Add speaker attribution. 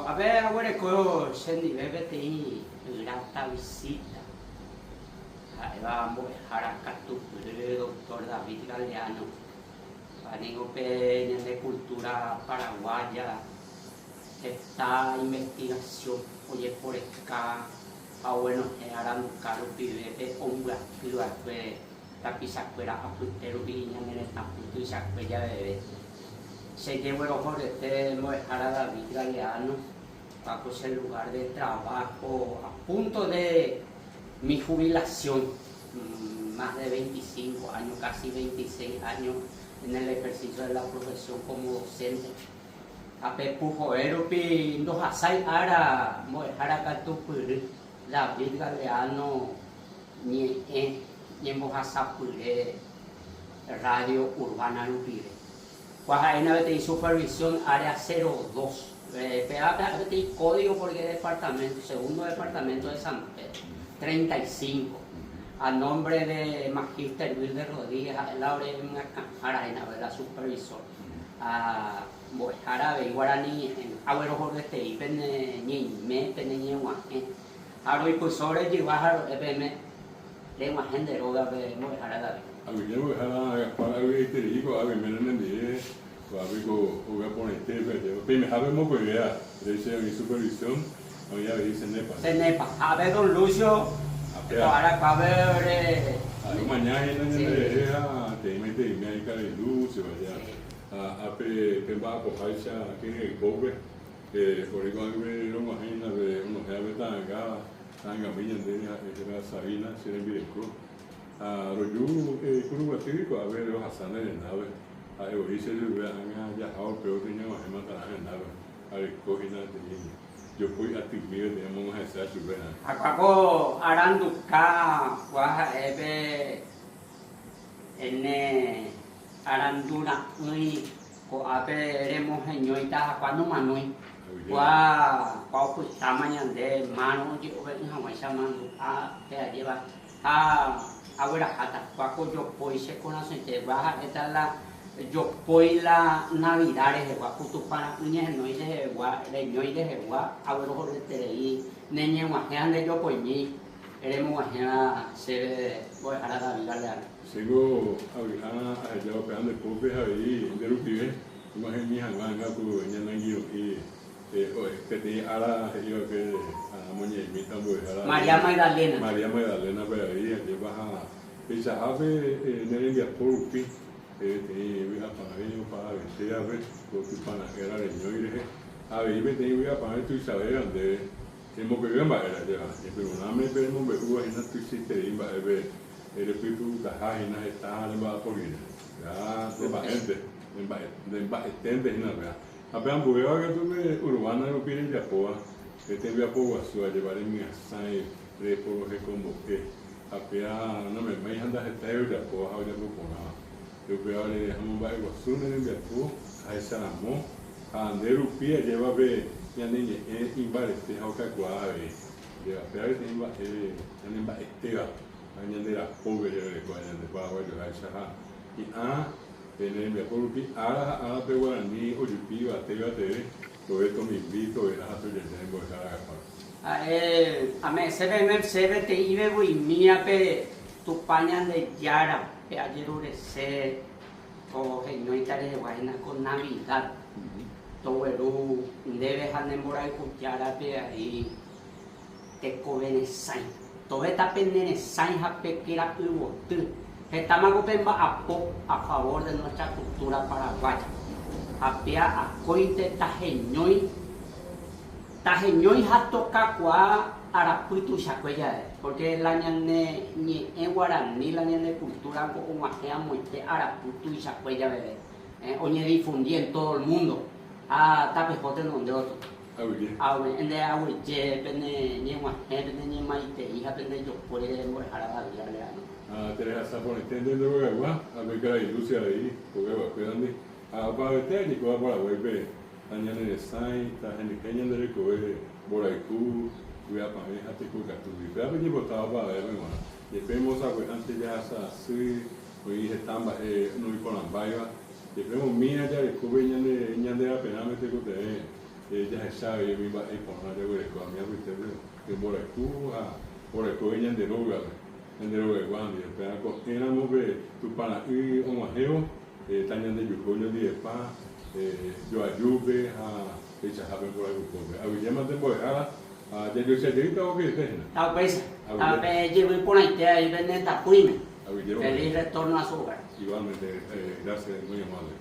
Speaker 1: A ver, ahora que se nivel tem grata visita. Ahí vamos a dejar acá tu doctor David Galeano. Panengo Peña de Cultura Paraguaya. Esta investigación, oye, por acá, a bueno, harán caro pibete, hombre, que tapizacuera, apuntero, viña, en el taputo y sacuella bebé. Se llevó el ojo de este, lo dejará David Galeano, Paco es el lugar de trabajo, a punto de mi jubilación, más de 25 años, casi 26 años en el ejercicio de la profesión como docente. A Pepujo Eropi, dos asai ara, mojara catupur, David Galeano, ni mojasapure, Radio Urbana Lupire. Cuajaina de supervisión área 02. PAP código porque departamento, segundo departamento de San Pedro, 35. A nombre de Magíster Wilder Rodríguez, Laurena Araina, la supervisor. A Árabe, Guaraní, Agüero Jorge Tei, Pene, Ñime, Pene, Ñehuaje. Aro y pues sobre Yibájaro, EPM, Lengua Genderoga, Mojara.
Speaker 2: A mí me dejará para el técnico, a mí me lo entendí. Voy a poner pero me sabemos pues ya, dice mi supervisión, hoy ya dice NEPA.
Speaker 1: Se NEPA, a ver don Lucio, para ver.
Speaker 2: Mañana te mete y me hay cara de Lucio, ya. A va a cogerse aquí en el cobre, por igual que lo imagina de unos jefes tan gamillas de la Sabina, si eres bien cruz. A los curvatílicos, a ver los hasanes de nave. A evorirse de ver a viajado, pero tenía más de matar a nada. A recoger nada de niño. Yo fui a Timir, digamos, a esa subena.
Speaker 1: A Paco Aranduca, Guaja Ebe, Ene Arandura, Nui, Coape, Remo, Genioita, Cuando Manui. Gua, Pauco, Tamaña de Mano, yo vengo a Guayamando, que lleva a Huerajata, Paco, yo pues se conoce, te baja, esta la. Yo voy la Navidad de Guaputu para niñas no de Gua, de ñoy de Gua, a ver ojo de Terei, niña guajean de yo pues ni, eremos guajean se voy a la Navidad.
Speaker 2: Sigo a allá operando el pobre ahí, de Rupibe, imagínate a Manga, pues ya no hay que te hará yo que a Moñemita, pues
Speaker 1: María Magdalena.
Speaker 2: María Magdalena, pero ahí baja, esa ave en el día por Rupi. Tenía para ellos para vestir a ver porque para era de ñoire a ver me tenía para tu saber donde hemos que ver para era pero nada me vemos ver uva en tu sistema va a ver el pipu caja en la está en va por ir ya de va gente de va estende en la verdad apenas voy a ver tú que urbana no piden ya poa que te voy a poa su a llevar en mi asai de por que como que apenas no me anda está ya poa ahora por nada. Eu peguei a mão Iguaçu, né, Beatu, aí Saramon, a Nerupia, lleva ver, e a Nene, em Barete, ao Caguai, lleva perto, em Barete, a Nene, a pobre, de Guaraguai, de Raixará, e a Nene, Beatu, a Guarani, o Jupi, a Teve, o Eto Mimbito, e a Rato de Zembo,
Speaker 1: a me se ve te ibe y mía pe tu paña de Yara. Ayer urece o genioita de Guayna con Navidad. Todo el debe hanemora y cuchara pe ahí te cobenesai. Todo esta penenesai ha pequera ubotu. Estamos a favor de nuestra cultura paraguaya. Apea a cointe tajeñoi ha toca Arapuitu Chacuella, porque la ñane ni en Guaraní, la ñane cultura como ajea muerte Arapuitu y Chacuella bebé. Oye difundí en todo el mundo. Tapejote donde otro. En de Ahuye, pene ni guaje, ni maite, hija pene yo puede dejar a la vida.
Speaker 2: Teresa Sapone, entendiendo que va, a ver que la industria ahí, porque va cuidando. Para el técnico, para la web, la ñane de Sain, la gente que ñane de Coe, Boraiku. Voy a poner a ti con tu vida, pero yo botaba para ver, hermano. Y vemos a ver antes ya así, hoy estamos no hay con la vaya. Y vemos mía ya de Cuba y de la pena me tengo que ya se sabe, yo misma es por una de a mí que por el cubo, por el cubo en de lugar, guandi, pero éramos que tu para ir a un ajeo, también de yucolio de pa, yo ayude a echar a ver por el grupo. A mí ya me tengo que dejar, ya yo sé que tengo que decir.
Speaker 1: Tao pues, a ver, llevo y por ahí te ven esta cuina.
Speaker 2: A mí
Speaker 1: Feliz retorno a su hogar.
Speaker 2: Igualmente, gracias, muy amable.